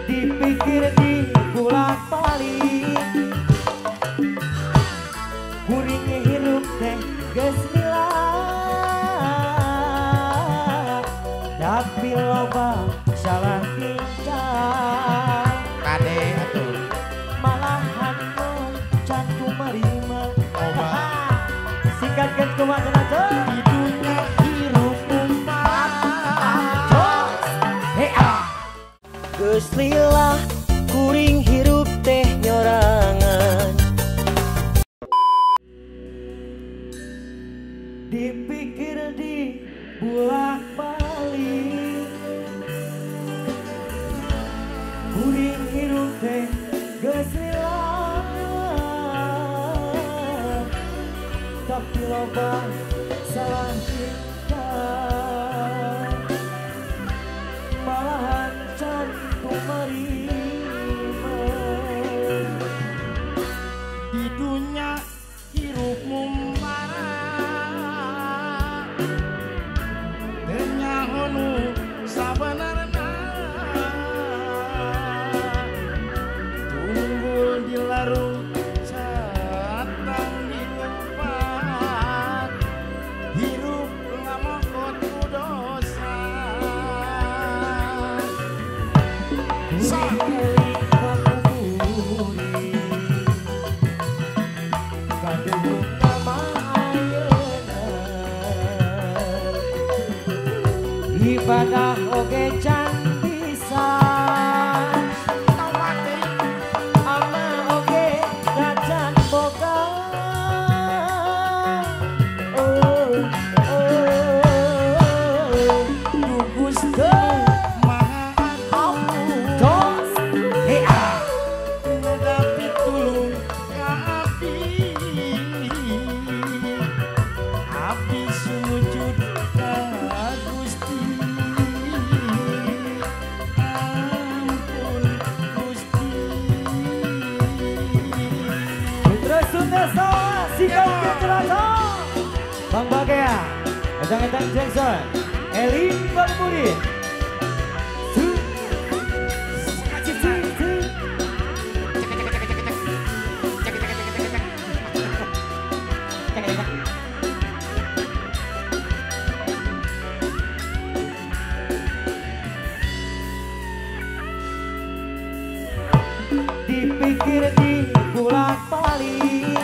dipikir di bulan balik kuringnya hirup teh geus milah tapi loba salah tingkah kade atuh malahan cantu marima singkatkan kumaha tuh di dunia hirup umpah geus lila kuring hirup teh nyorangan dipikir di bulak balik kuring hirup teh geus lila tapi loba salah tingkah malahan cantum marima di dunia hirup mumbara ternyahoanu sabenerna tunggul di larung catang di tempat hirup ngamokot ku dosa ibadah oge can pisan ama oge dacan boga tugus teu maha tos ngadapi tulung ka abdi sujud ka Gusti ampun Gusti terus sudah salah sikap kecerasa Bang Bagea Edang-edang Jackson Eli Bangmuri dipikir di bulan balik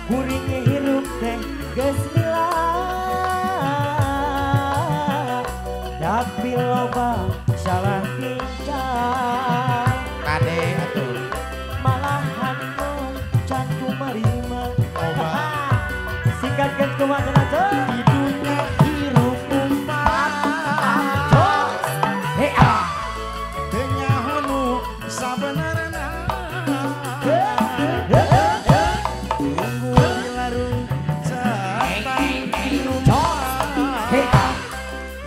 kuringnya hirup teh geus milah tapi loba salah tingkah kade atuh malahan cantum marima singkatkan kumaha tuh di dunia hirup umpah ternyahoanu sabenerna tunggul di larung catang di rumah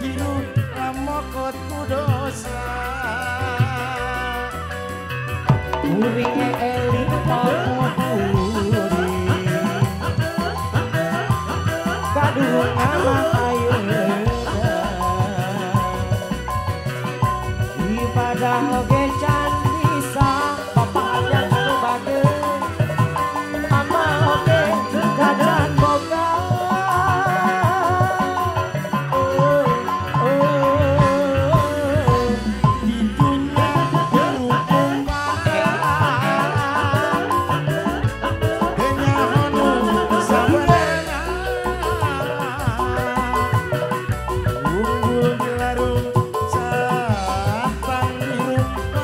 hirup lamokot ku dosa kuringnya Eli Bangmuri kadung anak ayeuna ibadah oge can bisa papajan subageun ama oge kajan boga di dunia hirup umpah ternyahoanu sabenerna unggul di larung catang di rumah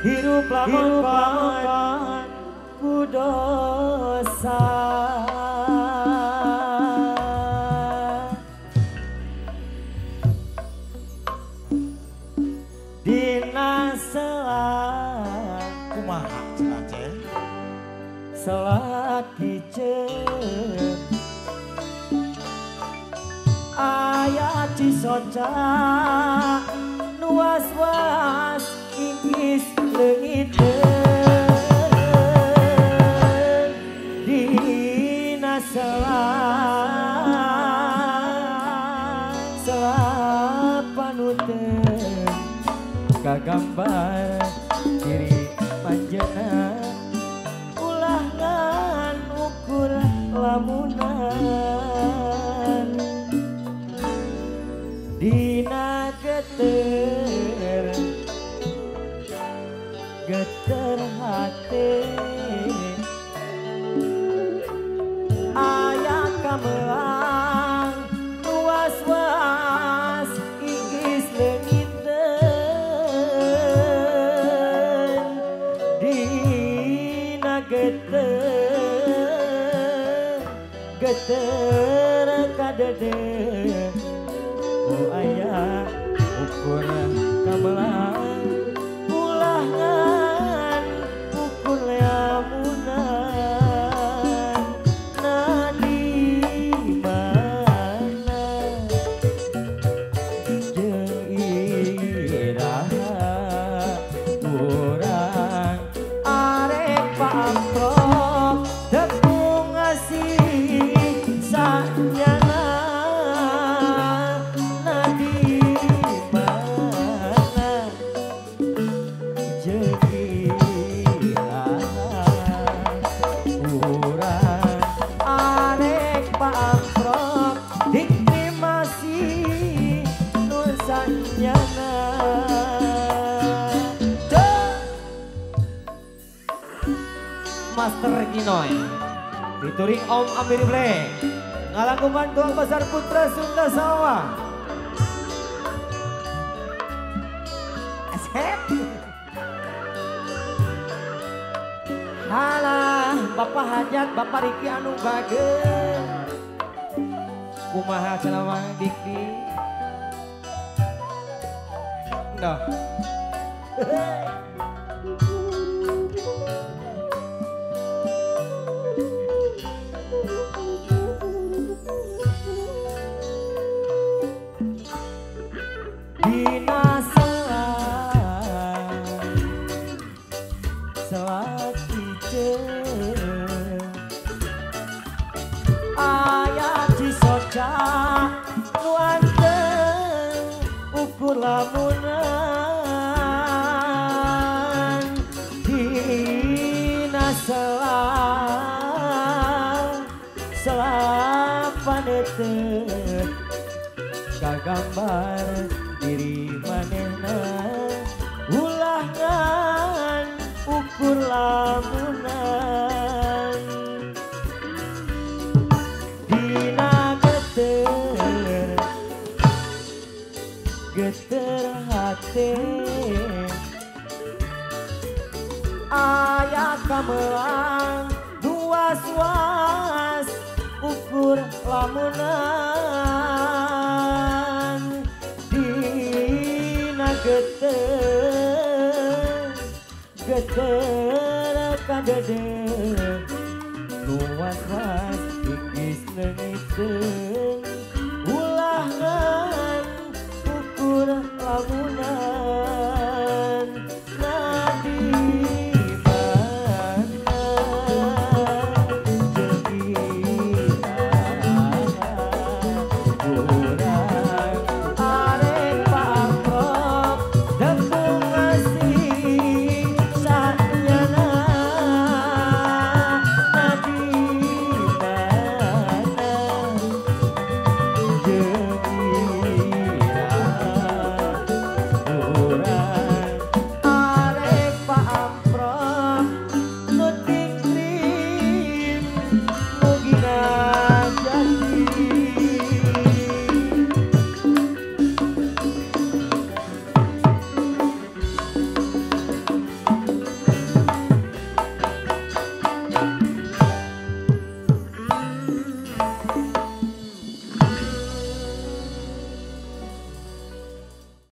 hirup lamun ku dosa. Dina selat kumaha cenah Ceh selat kiceun aya cisoca nu was-was ingis leungiteun dina selat panuteun kagambar diri panjenengan ulah ngan ukur lamunan dina geter hati aya kamelang was-was ingis leungiteun dina geter kadede oh aya ukur kamelang ulah ngan ukur lamunan na di mana jeung iraha urang arek pamprok teu ngasih sanyana na di mana jeung iraha urang arek pamprok dikrimasi nu sanyana. Master Ginoy featuring Om Amir Black ngalakukan Tuang Besar Putra Sunda Sawah. Asep halah Bapak Hajat Bapak Riki anu bageun kumaha cenah Mang Diki dah dina selat kiceun aya cisoca nu anteng ukur lamunan dina selat paneteun kagambar diri manehna ulah ngan ukur lamunan dina geter hati aya kamelang nu was-was ukur lamunan dina geter kadede nu was-was ingis leungiteun ulah ngan ukur lamunan